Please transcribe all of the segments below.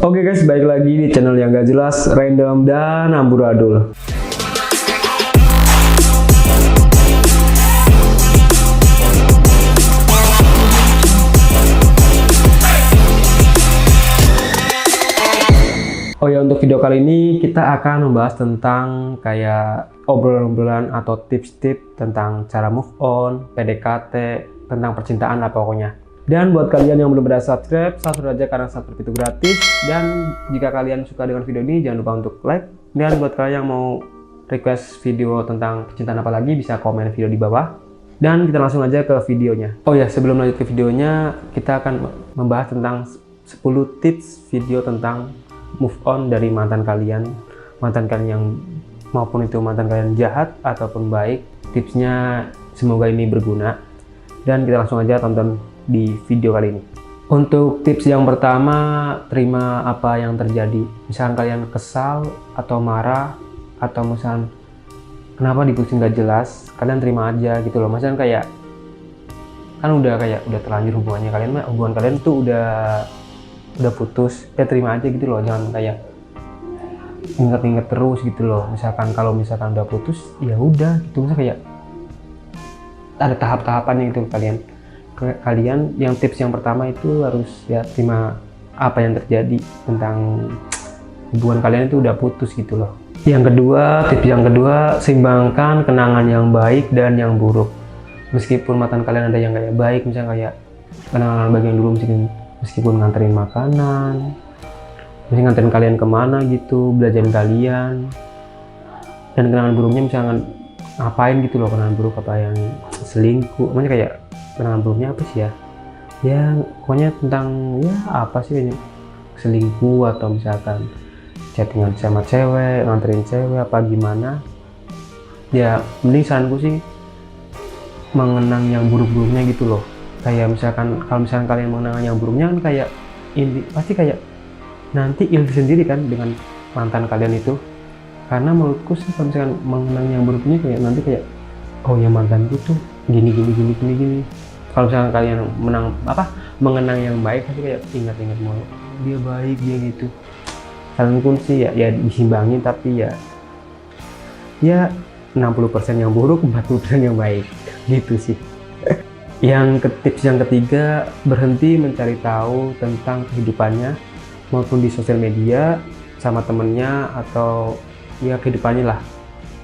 Oke guys, balik lagi di channel yang gak jelas, random dan amburadul. Oh ya, untuk video kali ini kita akan membahas tentang kayak obrolan-obrolan atau tips-tips tentang cara move on, PDKT, tentang percintaan lah pokoknya. Dan buat kalian yang belum ada subscribe aja karena subscribe itu gratis. Dan jika kalian suka dengan video ini, jangan lupa untuk like. Dan buat kalian yang mau request video tentang percintaan apa lagi, bisa komen video di bawah. Dan kita langsung aja ke videonya. Oh ya, sebelum lanjut ke videonya, kita akan membahas tentang 10 tips video tentang move on dari mantan kalian yang maupun itu mantan kalian jahat ataupun baik. Tipsnya semoga ini berguna. Dan kita langsung aja tonton di video kali ini. Untuk tips yang pertama, terima apa yang terjadi. Misalkan kalian kesal atau marah atau misalkan kenapa diputusin gak jelas, kalian terima aja gitu loh. Misalkan kayak kan udah terlanjur hubungannya kalian, hubungan kalian tuh udah putus, ya terima aja gitu loh. Jangan kayak inget-inget terus gitu loh. Misalkan kalau misalkan udah putus, ya udah gitu. Misalkan kayak ada tahap-tahapannya gitu kalian yang tips yang pertama itu harus ya terima apa yang terjadi tentang hubungan kalian itu udah putus gitu loh. Tips yang kedua, seimbangkan kenangan yang baik dan yang buruk. Meskipun mantan kalian ada yang kayak baik, misalnya kayak kenangan baik yang dulu meskipun nganterin makanan, mesti nganterin kalian kemana gitu, belajarin kalian. Dan kenangan buruknya misalnya ngapain gitu loh, kenangan buruk apa yang selingkuh, makanya kayak kenangan buruknya apa sih ya? Ya pokoknya tentang ya apa sih, selingkuh atau misalkan chattingan sama cewek, nganterin cewek apa gimana. Ya mending saranku sih mengenang yang buruk-buruknya gitu loh. Kayak misalkan kalau misalkan kalian mengenang yang buruknya kan kayak ini pasti kayak nanti iri sendiri kan dengan mantan kalian itu. Karena menurutku sih kalau misalkan mengenang yang buruknya kayak nanti kayak oh ya mantanku tuh gini. Kalau misalkan kalian mengenang yang baik pasti kayak ingat-ingat mau dia baik dia gitu. Kalian pun sih ya disimbangin, tapi ya 60% yang buruk, 40% yang baik gitu sih. Tips yang ketiga, berhenti mencari tahu tentang kehidupannya maupun di sosial media sama temennya atau ya kehidupannya lah.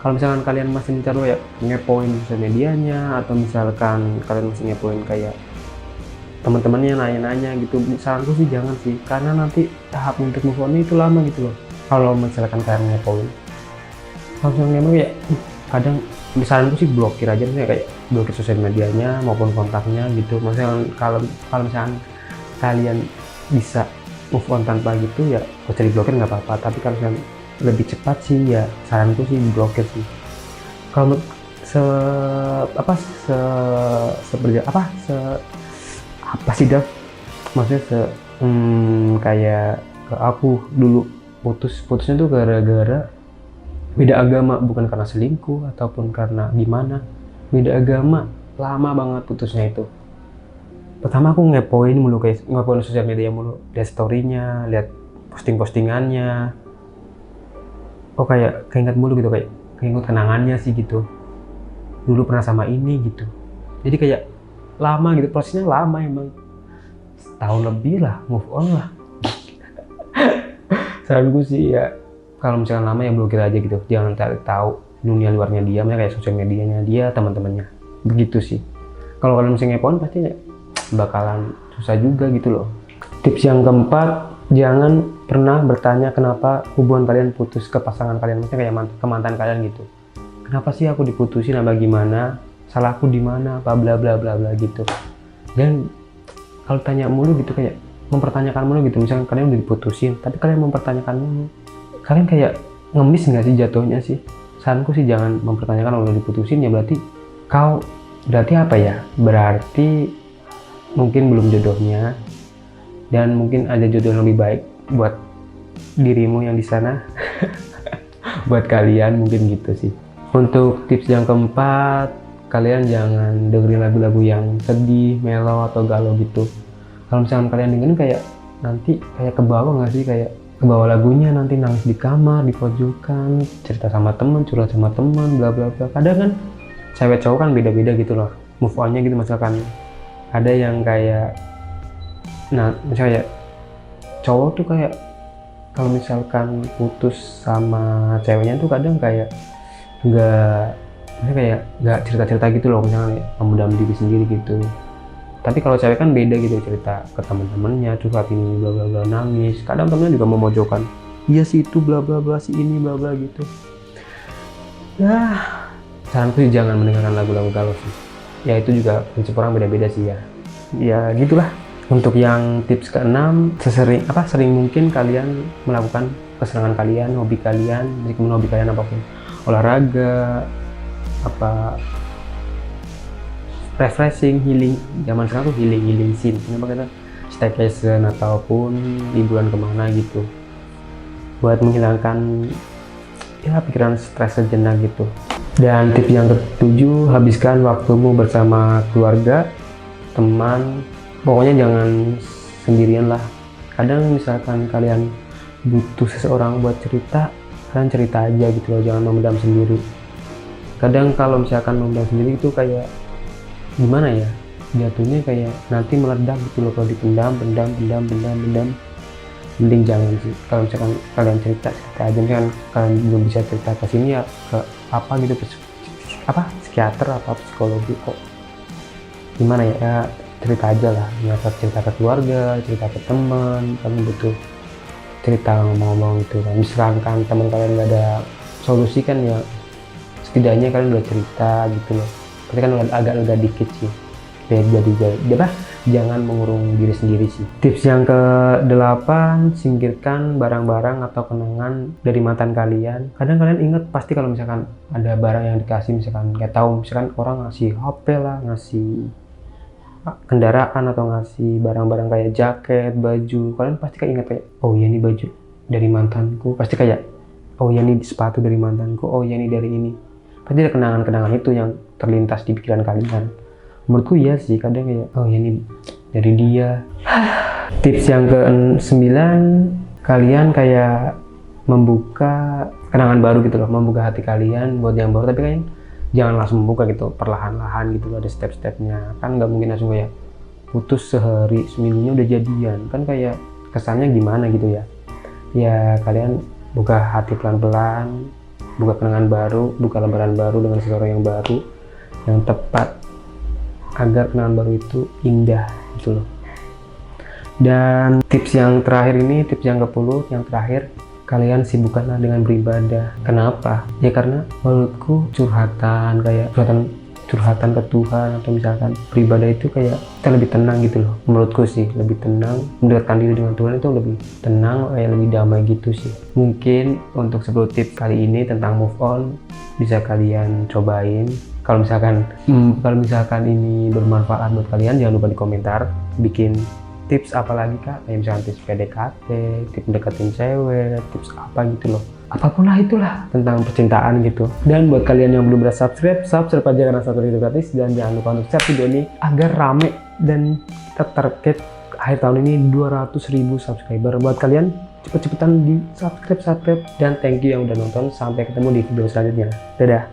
Kalau misalkan kalian masih mencari ya ngepoin sosial medianya atau misalkan kalian masih ngepoin kayak teman-temannya nanya-nanya gitu, saranku sih jangan sih, karena nanti tahap untuk move on itu lama gitu loh. Kalau misalkan kalian ngepoin, langsung ngepoin ya kadang saranku sih blokir aja, misalnya kayak blokir sosial medianya maupun kontaknya gitu. Maksudnya kalau misalkan kalian bisa move on tanpa gitu ya gak usah diblokir nggak apa-apa, tapi kalau misalkan lebih cepat sih ya saranku sih blokir sih. Kalau maksudnya kayak ke aku dulu putusnya tuh gara-gara beda agama, bukan karena selingkuh ataupun karena gimana. Beda agama, lama banget putusnya itu. Pertama aku ngepoin sosial media mulu, lihat story-nya, lihat postingannya. Oh kayak keinget mulu gitu, kayak keinget kenangannya sih gitu, dulu pernah sama ini gitu. Jadi kayak lama gitu, prosesnya lama emang, setahun lebih lah move on lah. Saranku sih ya kalau misalkan lama ya blokir aja gitu, jangan cari tahu dunia luarnya dia, misalnya kayak sosial medianya dia, teman-temannya begitu sih. Kalau kalian misalnya ngepoin pasti ya bakalan susah juga gitu loh. Tips yang keempat, jangan pernah bertanya kenapa hubungan kalian putus ke pasangan kalian, misalnya kayak ke mantan kalian gitu. Kenapa sih aku diputusin, apa gimana, salahku di mana, apa bla bla bla bla gitu. Dan kalau tanya mulu gitu, kayak mempertanyakan mulu gitu, misalnya kalian udah diputusin tapi kalian mempertanyakan mulu, kalian kayak ngemis nggak sih jatuhnya sih. Saranku sih jangan mempertanyakan. Kalau udah diputusin ya berarti apa ya, berarti mungkin belum jodohnya, dan mungkin ada jodoh yang lebih baik buat dirimu yang di sana. Buat kalian mungkin gitu sih. Untuk tips yang keempat, kalian jangan dengerin lagu-lagu yang sedih, mellow atau galau gitu. Kalau misalkan kalian dengerin kayak nanti kayak ke bawah nggak sih, kayak ke bawah lagunya, nanti nangis di kamar di pojokan, cerita sama temen, curhat sama temen, bla bla bla. Kadang kan cewek cowok kan beda-beda gitu loh move on-nya gitu. Misalkan ada yang kayak, nah misalnya cowok tuh kayak kalau misalkan putus sama ceweknya tuh kadang kayak nggak cerita-cerita gitu loh, misalnya memendam diri sendiri gitu. Tapi kalau cewek kan beda gitu, cerita ke teman-temannya, curhat ini bla bla bla, nangis. Kadang temennya juga memojokkan, iya sih itu bla bla bla, si ini bla bla gitu. Ya, saranku sih jangan mendengarkan lagu-lagu galau sih. Ya itu juga prinsip orang beda-beda sih ya. Ya gitulah. Untuk yang tips keenam, sering mungkin kalian melakukan kesenangan kalian, hobi kalian, meskipun hobi kalian apapun, olahraga, apa, refreshing, healing. Zaman sekarang tuh healing scene. Kenapa kita staycation ataupun liburan kemana gitu, buat menghilangkan ya pikiran stres sejenak gitu. Dan tips yang ketujuh, habiskan waktumu bersama keluarga, teman. Pokoknya jangan sendirian lah. Kadang misalkan kalian butuh seseorang buat cerita, kalian cerita aja gitu loh, jangan memendam sendiri. Kadang kalau misalkan memendam sendiri itu kayak gimana ya, jatuhnya kayak nanti meledak gitu loh kalau dipendam, pendam. Mending jangan sih. Kalau misalkan kalian cerita aja, misalkan kalian belum bisa cerita ke sini ya ke apa gitu, psikiater apa psikologi, kok gimana ya, cerita aja lah, cerita ke keluarga, cerita ke teman. Kalian butuh cerita, ngomong-ngomong gitu kan. Misalkan teman kalian nggak ada solusi kan ya, setidaknya kalian udah cerita gitu loh. Tapi kan agak lega dikit sih. Jangan mengurung diri sendiri sih. Tips yang ke-8, singkirkan barang-barang atau kenangan dari mantan kalian. Kadang kalian inget pasti kalau misalkan ada barang yang dikasih, misalkan nggak tahu, misalkan orang ngasih HP lah, ngasih kendaraan atau ngasih barang-barang kayak jaket, baju, kalian pasti kayak inget kayak, oh ya ini baju dari mantanku, pasti kayak, oh ya ini sepatu dari mantanku, oh ya ini dari ini. Pasti ada kenangan-kenangan itu yang terlintas di pikiran kalian. Menurutku iya sih, kadang kayak, oh ya ini dari dia. Tips yang ke-9, kalian kayak membuka kenangan baru gitu loh, membuka hati kalian buat yang baru, tapi kalian jangan langsung membuka gitu, perlahan-lahan gitu, ada step-stepnya. Kan nggak mungkin langsung kayak putus sehari seminggunya udah jadian, kan kayak kesannya gimana gitu ya. Ya kalian buka hati pelan-pelan, buka kenangan baru, buka lembaran baru dengan seseorang yang baru, yang tepat, agar kenangan baru itu indah gitu loh. Dan tips yang terakhir ini, tips yang ke-10, yang terakhir, kalian sibukkanlah dengan beribadah. Kenapa? Ya karena menurutku curhatan ke Tuhan, atau misalkan beribadah itu kayak kita lebih tenang gitu loh. Menurutku sih lebih tenang, mendekatkan diri dengan Tuhan itu lebih tenang, kayak lebih damai gitu sih. Mungkin untuk 10 tips kali ini tentang move on bisa kalian cobain. Kalau misalkan ini bermanfaat buat kalian, jangan lupa di komentar bikin tips apa lagi kak, kayak misalkan tips PDKT, tips deketin cewek, tips apa gitu loh, apapun lah itulah tentang percintaan gitu. Dan buat kalian yang belum subscribe aja karena subscribe itu gratis. Dan jangan lupa untuk share video ini agar rame dan kita target akhir tahun ini 200.000 subscriber. Buat kalian cepet-cepetan di subscribe, dan thank you yang udah nonton. Sampai ketemu di video selanjutnya, dadah.